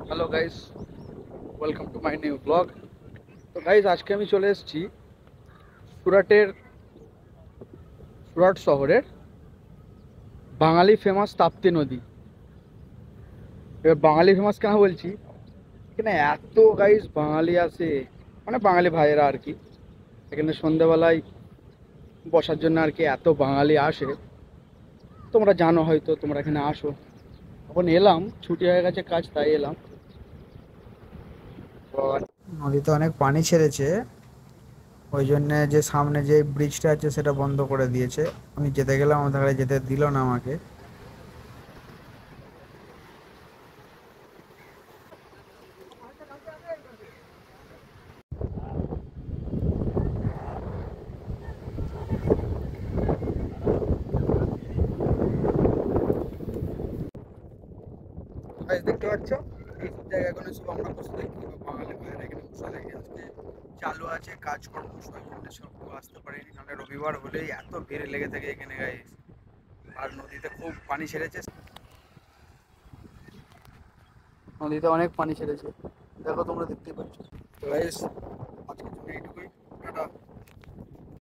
Hello guys, welcome to my new blog. তো guys, আজকে আমি চলে এসেছি সুরাটের সুরাট শহরের বাঙালি ফেমাস তাপ্তি নদী। এবার বাঙালি ফেমাস কেন বলছি, এখানে এত গাইস বাঙালি আসে, মানে বাঙালি ভাইয়েরা আর কি। এখানে সন্ধ্যাবেলায় বসার জন্য আর কি এত বাঙালি আসে। তোমরা জানো, হয়তো তোমরা এখানে আসো। এখন এলাম, ছুটি হয়ে গেছে কাজ, তাই এলাম। তো নদীতে অনেক পানি ছেড়েছে, ওই জন্য যে সামনে যে ব্রিজটা আছে সেটা বন্ধ করে দিয়েছে। আমি যেতে গেলাম, আমাদের গাড়ি যেতে দিল না আমাকে। গাইস, দেখতে পাচ্ছ এইসব জায়গাগুলো সব আমরা বসে থাকি, বা বাঙালি ভাইয়েরা এখানে বসে থাকি। আজকে চালু আছে কাজকর্ম, সব জন্য সব কেউ আসতে পারেনি, নাহলে রবিবার হলেই এত ভিড় লেগে থাকে এখানে গাইস। আর নদীতে খুব পানি ছেড়েছে, নদীতে অনেক পানি ছেড়েছে, দেখো তোমরা দেখতে পাচ্ছ। তো গাইস, আজকের জন্য এইটুকুই।